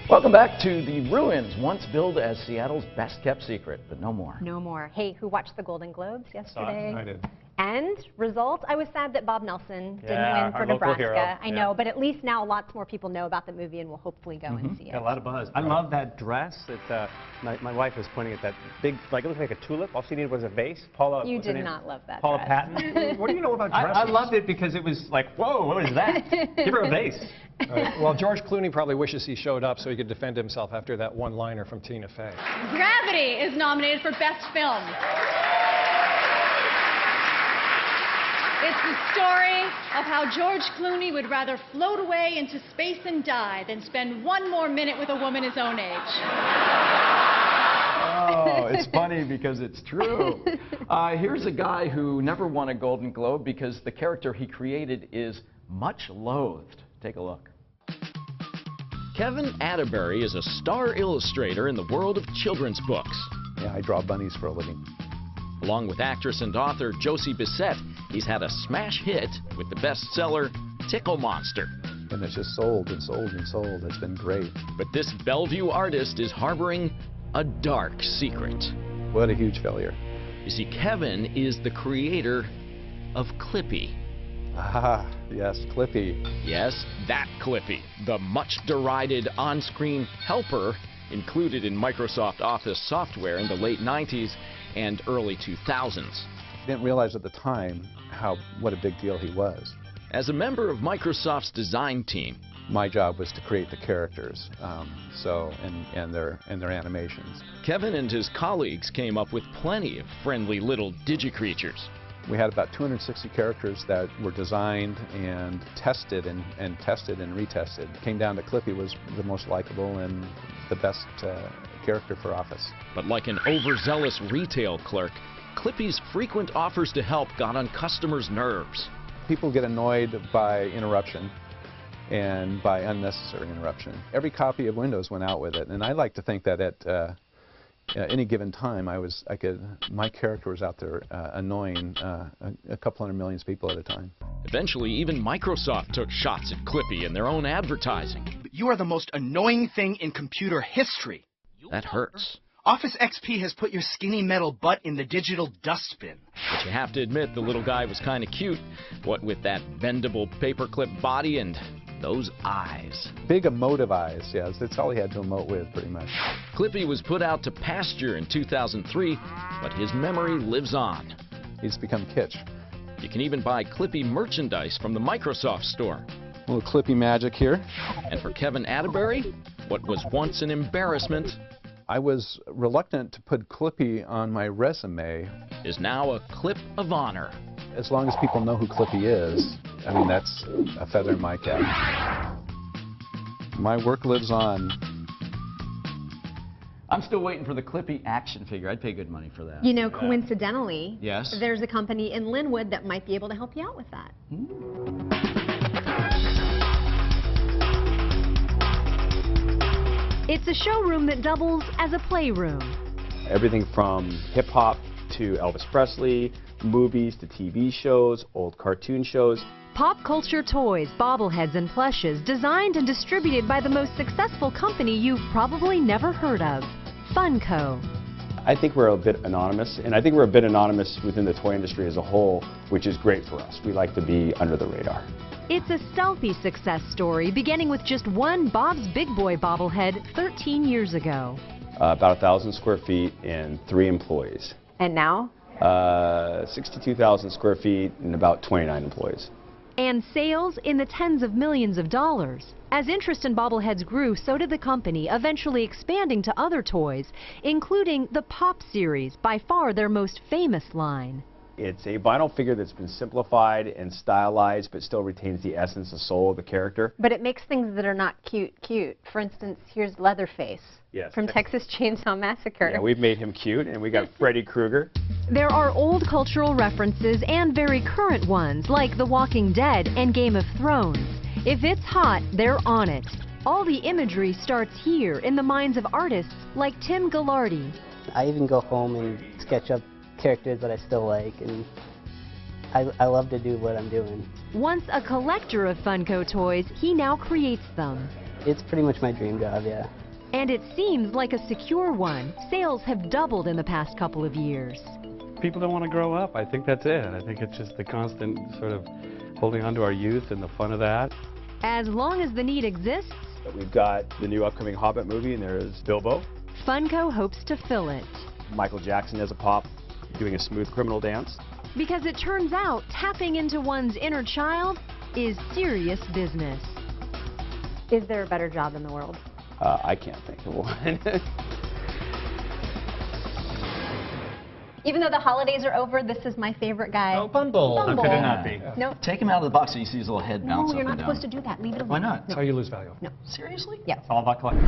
Welcome back to the ruins, once billed as Seattle's best-kept secret, but no more. No more. Hey, who watched the Golden Globes yesterday? I did. And results, I was sad that Bob Nelson didn't Yeah, win for our local Nebraska. hero. I know, but at least now lots more people know about the movie and will hopefully go and see it. Got a lot of buzz. I love that dress. That my wife was pointing at that big, like it looked like a tulip. All she needed was a vase. Paula. You did not love that Paula dress. Patton. What do you know about dresses? I loved it because it was like, whoa, what is that? Give her a vase. Well, George Clooney probably wishes he showed up so he could defend himself after that one-liner from Tina Fey. Gravity is nominated for Best Film. It's the story of how George Clooney would rather float away into space and die than spend one more minute with a woman his own age. Oh, it's funny because it's true. Here's a guy who never won a Golden Globe because the character he created is much loathed. Take a look. Kevin Atterbury is a star illustrator in the world of children's books. Yeah, I draw bunnies for a living. Along with actress and author Josie Bissett, he's had a smash hit with the bestseller Tickle Monster. And it's just sold and sold and sold. It's been great. But this Bellevue artist is harboring a dark secret. What a huge failure. You see, Kevin is the creator of Clippy. Ah, yes, Clippy. Yes, that Clippy, the much derided on-screen helper included in Microsoft Office software in the late 90s and early 2000s. Didn't realize at the time what a big deal he was. As a member of Microsoft's design team, my job was to create the characters, and their animations. Kevin and his colleagues came up with plenty of friendly little digi-creatures. We had about 260 characters that were designed and tested and retested. Came down to Clippy was the most likable and the best character for Office. But like an overzealous retail clerk, Clippy's frequent offers to help got on customers' nerves. People get annoyed by interruption and by unnecessary interruption. Every copy of Windows went out with it, and I like to think that at any given time, my character was out there annoying a couple hundred million people at a time. Eventually, even Microsoft took shots at Clippy in their own advertising. You are the most annoying thing in computer history. That hurts. Office XP has put your skinny metal butt in the digital dustbin. But you have to admit the little guy was kind of cute, what with that bendable paperclip body and those eyes. Big emotive eyes, yes. That's all he had to emote with, pretty much. Clippy was put out to pasture in 2003, but his memory lives on. He's become kitsch. You can even buy Clippy merchandise from the Microsoft store. A little Clippy magic here. And for Kevin Atterbury, what was once an embarrassment I was reluctant to put Clippy on my resume. Is now a clip of honor. As long as people know who Clippy is, I mean, that's a feather in my cap. My work lives on. I'm still waiting for the Clippy action figure. I'd pay good money for that. You know, coincidentally, yes, there's a company in Linwood that might be able to help you out with that. It's a showroom that doubles as a playroom. Everything from hip-hop to Elvis Presley, movies to TV shows, old cartoon shows. Pop culture toys, bobbleheads, and plushes designed and distributed by the most successful company you've probably never heard of, Funko. I think we're a bit anonymous, and I think we're a bit anonymous within the toy industry as a whole, which is great for us. We like to be under the radar. It's a stealthy success story beginning with just one Bob's Big Boy bobblehead 13 years ago. About 1,000 square feet and 3 employees. And now? 62,000 square feet and about 29 employees. And sales in the tens of millions of dollars. As interest in bobbleheads grew, so did the company, eventually expanding to other toys, including the Pop series, by far their most famous line. It's a vinyl figure that's been simplified and stylized, but still retains the essence and soul of the character. But it makes things that are not cute, cute. For instance, here's Leatherface from Texas Chainsaw Massacre. Yeah, we've made him cute, and we got Freddy Krueger. There are old cultural references and very current ones, like The Walking Dead and Game of Thrones. If it's hot, they're on it. All the imagery starts here in the minds of artists like Tim Gallardi. I even go home and sketch up characters that I still like, and I love to do what I'm doing. Once a collector of Funko toys, he now creates them. It's pretty much my dream job, yeah. And it seems like a secure one. Sales have doubled in the past couple of years. People don't want to grow up. I think that's it. I think it's just the constant sort of holding on to our youth and the fun of that. As long as the need exists, We've got the new upcoming Hobbit movie, and there's Bilbo. Funko hopes to fill it. Michael Jackson as a pop, doing a smooth criminal dance. Because it turns out tapping into one's inner child is serious business. Is there a better job in the world? I can't think of one. Even though the holidays are over, this is my favorite guy. Oh, Bumble. How could it not be? No. Take him out of the box so you see his little head bounce No, you're up not and down. supposed to do that. Leave it alone. Why not? That's how you lose value. No. Seriously? Yeah. It's all about collecting.